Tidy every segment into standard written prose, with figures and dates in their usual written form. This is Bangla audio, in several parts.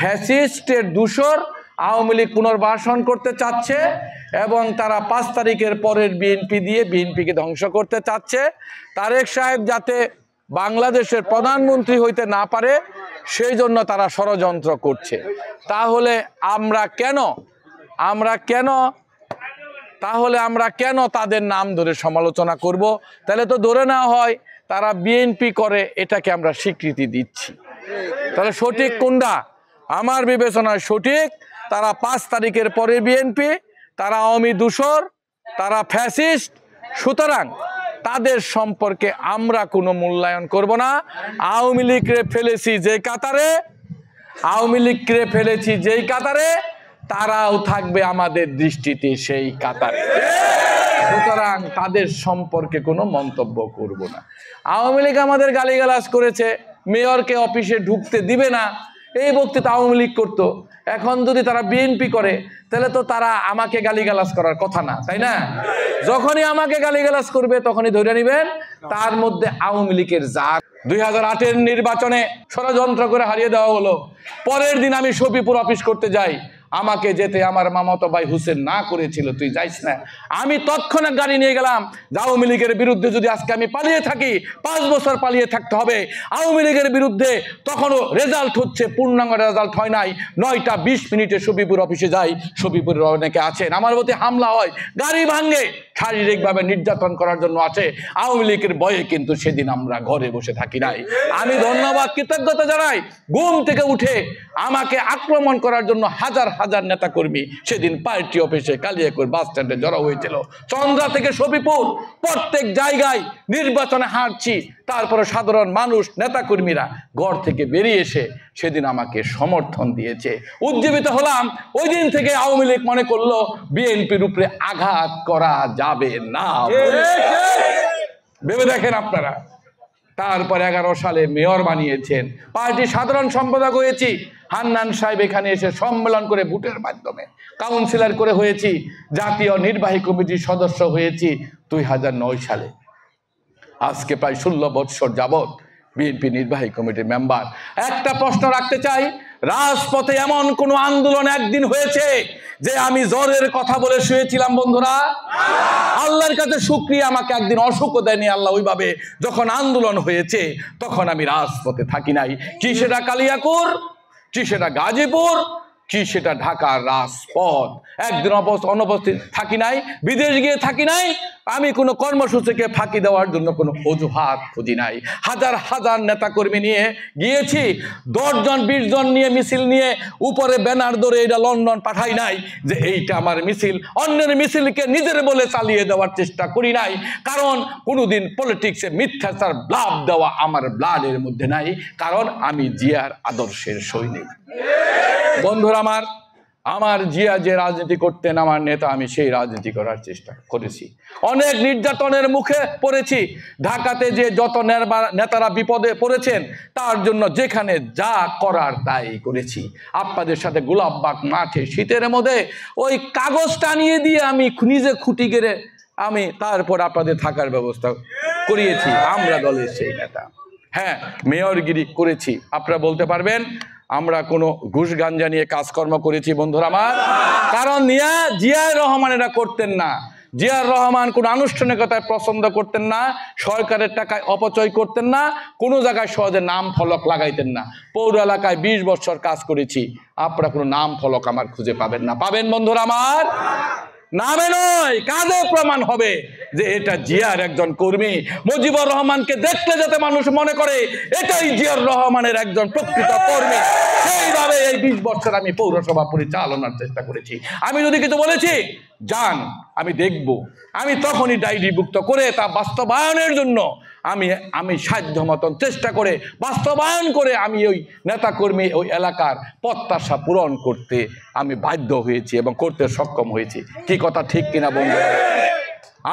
ফ্যাসিস্টের দূষর আওয়ামী লীগ পুনর্বাসন করতে চাচ্ছে এবং তারা 5 তারিখের পরের বিএনপি দিয়ে বিএনপিকে ধ্বংস করতে চাচ্ছে। তারেক সাহেব যাতে বাংলাদেশের প্রধানমন্ত্রী হইতে না পারে সেই জন্য তারা ষড়যন্ত্র করছে। তাহলে আমরা কেন তাদের নাম ধরে সমালোচনা করব? তাহলে তো ধরে নেওয়া হয় তারা বিএনপি করে, এটাকে আমরা স্বীকৃতি দিচ্ছি। তাহলে সঠিক কোনটা? আমার বিবেচনায় সঠিক তারা 5 তারিখের পরে বিএনপি, তারা আওয়ামী দূষর, তারা ফ্যাসিস্ট। সুতরাং তাদের সম্পর্কে আমরা কোনো মূল্যায়ন করব না। আওয়ামী লীগকে ফেলেছি যেই কাতারে তারাও থাকবে আমাদের দৃষ্টিতে সেই কাতারে। সুতরাং তাদের সম্পর্কে কোনো মন্তব্য করব না। আওয়ামী লীগ আমাদের গালিগালাজ করেছে, মেয়রকে অফিসে ঢুকতে দিবে না, এই বক্তৃতা আওয়ামী লীগ করতো। এখন যদি তারা বিএনপি করে তাহলে তো তারা আমাকে গালিগালাজ করার কথা না, তাই না? যখনই আমাকে গালিগালাজ করবে তখনই ধরে নেবেন তার মধ্যে আওয়ামী লীগের জাত। 2008-এর নির্বাচনে ষড়যন্ত্র করে হারিয়ে দেওয়া হলো। পরের দিন আমি শফিপুর অফিস করতে যাই, আমাকে যেতে আমার মামাতো ভাই হুসেন না করেছিল, তুই যাইস না। আমি তৎক্ষণাৎ গাড়ি নিয়ে গেলাম। আওয়ামী লীগের বিরুদ্ধে যদি আজকে আমি পালিয়ে থাকি, 5 বছর পালিয়ে থাকতে হবে। আওয়ামী লীগের বিরুদ্ধে তখনও রেজাল্ট হচ্ছে, পূর্ণাঙ্গ রেজাল্ট হয় নাই। 9টা 20 মিনিটে শফিপুর অফিসে যাই, শফিপুরের অনেকে আছেন, আমার প্রতি হামলা হয়, গাড়ি ভাঙে, শারীরিকভাবে নির্যাতন করার জন্য আছে। আওয়ামী লীগের ভয়ে কিন্তু সেদিন আমরা ঘরে বসে থাকি নাই। আমি ধন্যবাদ কৃতজ্ঞতা জানাই, ঘুম থেকে উঠে আমাকে আক্রমণ করার জন্য হাজার হাজার নেতা কর্মী সেদিন পার্টি অফিসে, কালিয়াকৈর বাস স্ট্যান্ডে জড়ো হয়েছিল। চন্দ্রা থেকে শফিপুর প্রত্যেক জায়গায় নির্বাচনে হারছি, তারপরে সাধারণ মানুষ নেতা কর্মীরা ঘর থেকে বেরিয়ে এসে সেদিন আমাকে সমর্থন দিয়েছে, উজ্জীবিত হলাম। ওই দিন থেকে আওয়ামী লীগ মনে করলো বিএনপির উপরে আঘাত করা যাবে না। ভেবে দেখেন আপনারা। তারপর 11 সালে মেয়র বানিয়েছেন, পার্টির সাধারণ সম্পাদক হয়েছি, হান্নান সাহেব এখানে এসে সম্মেলন করে ভোটের মাধ্যমে কাউন্সিলর করে হয়েছি, জাতীয় নির্বাহী কমিটির সদস্য হয়েছি 2009 সালে। আজকে প্রায় 16 বছর যাবৎ বিএনপি নির্বাহী কমিটির মেম্বার। একটা প্রশ্ন রাখতে চাই, রাজপথে এমন কোন আন্দোলন একদিন হয়েছে যে আমি জ্বরের কথা বলে শুয়েছিলাম? বন্ধুরা, আল্লাহর কাছে শুকরিয়া, আমাকে একদিন অসুখও দেয়নি আল্লাহ। ওইভাবে যখন আন্দোলন হয়েছে তখন আমি রাজপথে থাকি নাই। কি সেটা কালিয়াকৈর, কি সেটা গাজীপুর, কি সেটা ঢাকার রাজপথ। একদিন অনুপস্থিত থাকি নাই, বিদেশ গিয়ে থাকি নাই। আমি কোনো কর্মসূচিকে ফাঁকি দেওয়ার জন্য কোনো অজুহাত খুঁজি নাই। হাজার হাজার নেতাকর্মী নিয়ে গিয়েছি, 10 জন 20 জন নিয়ে মিছিল নিয়ে উপরে ব্যানার ধরে এটা লন্ডন পাঠাই নাই যে এইটা আমার মিছিল। অন্যের মিছিলকে নিজের বলে চালিয়ে দেওয়ার চেষ্টা করি নাই, কারণ কোনোদিন পলিটিক্সে মিথ্যাচার ব্লাড দেওয়া আমার ব্লাডের মধ্যে নাই, কারণ আমি জিয়ার আদর্শের সৈনিক। বন্ধুরা আমার জিয়া যে রাজনীতি করতেন, আমার নেতা, আমি সেই রাজনীতি করার চেষ্টা করেছি। অনেক নির্যাতনের মুখে পড়েছি। ঢাকাতে যে যত নেতারা বিপদে পড়েছেন তার জন্য যেখানে যা করার তাই করেছি। আপনাদের সাথে গোলাপবাগ মাঠে শীতের মধ্যে ওই কাগজটা নিয়ে দিয়ে আমি নিজে খুঁটি গেড়ে আমি তারপর আপনাদের থাকার ব্যবস্থা করিয়েছি, আমরা দলের সেই নেতা। হ্যাঁ, মেয়রগিরি করেছি। আপনারা বলতে পারবেন আমরা কোনো ঘুষ গাঞ্জা নিয়ে কাজকর্ম করেছি? বন্ধুরা আমার, কারণ জিয়াউর রহমান এরা করতেন না। জিয়াউর রহমান কোনো আনুষ্ঠানিকতায় পছন্দ করতেন না, সরকারের টাকায় অপচয় করতেন না, কোনো জায়গায় সহজে নাম ফলক লাগাইতেন না। পৌর এলাকায় 20 বছর কাজ করেছি, আপনারা কোনো নাম ফলক আমার খুঁজে পাবেন না। পাবেন বন্ধুরা আমার? নামে নয়, কাজে প্রমাণ হবে যে এটা জিয়ার একজন কর্মী। মুজিবুর রহমানকে দেখলে যাতে মানুষ মনে করে এটাই জিয়াউর রহমানের একজন প্রকৃত কর্মী, সেইভাবে এই 20 বছর আমি পৌরসভা পরিচালনার চেষ্টা করেছি। আমি যদি কিছু বলেছি যান, আমি দেখব, আমি তখনই ডায়েরিভুক্ত করে তা বাস্তবায়নের জন্য আমি সাধ্য মতন চেষ্টা করে বাস্তবায়ন করে আমি ওই নেতাকর্মী ওই এলাকার প্রত্যাশা পূরণ করতে আমি বাধ্য হয়েছি এবং করতে সক্ষম হয়েছি। কি কথা ঠিক কিনা বন্ধু?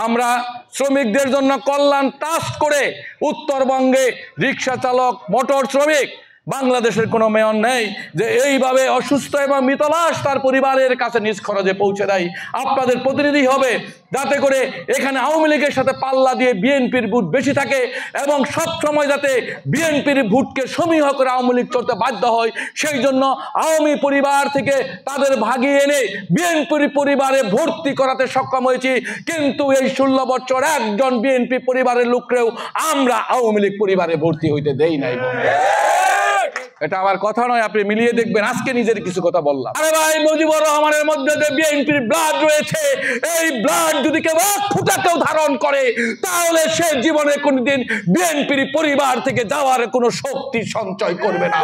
আমরা শ্রমিকদের জন্য কল্যাণ ট্রাস্ট করে উত্তরবঙ্গে রিক্সা চালক, মোটর শ্রমিক বাংলাদেশের কোনো মেয়র নেই যে এইভাবে অসুস্থ এবং মৃত লাশ তার পরিবারের কাছে নিজ খরচে পৌঁছে দেয়। আপনাদের প্রতিনিধি হবে যাতে করে এখানে আওয়ামী লীগের সাথে পাল্লা দিয়ে বিএনপির ভোট বেশি থাকে এবং সব সময় যাতে বিএনপির ভোটকে সমীহ করে আওয়ামী লীগ চলতে বাধ্য হয়, সেই জন্য আওয়ামী পরিবার থেকে তাদের ভাগিয়ে এনে বিএনপির পরিবারে ভর্তি করাতে সক্ষম হয়েছি। কিন্তু এই 16 বছর একজন বিএনপি পরিবারের লোককেও আমরা আওয়ামী লীগ পরিবারে ভর্তি হইতে দেই নাই। এটা আমার কথা নয়, আপনি মিলিয়ে দেখবেন। আজকে নিজের কিছু কথা বললাম। আরে ভাই, মুজিবুর রহমানের মধ্যে যে বিএনপির ব্লাড রয়েছে, এই ব্লাড যদি কেউ এক ফোঁটা কেউ ধারণ করে তাহলে সে জীবনে কোনদিন বিএনপির পরিবার থেকে যাওয়ার কোনো শক্তি সঞ্চয় করবে না।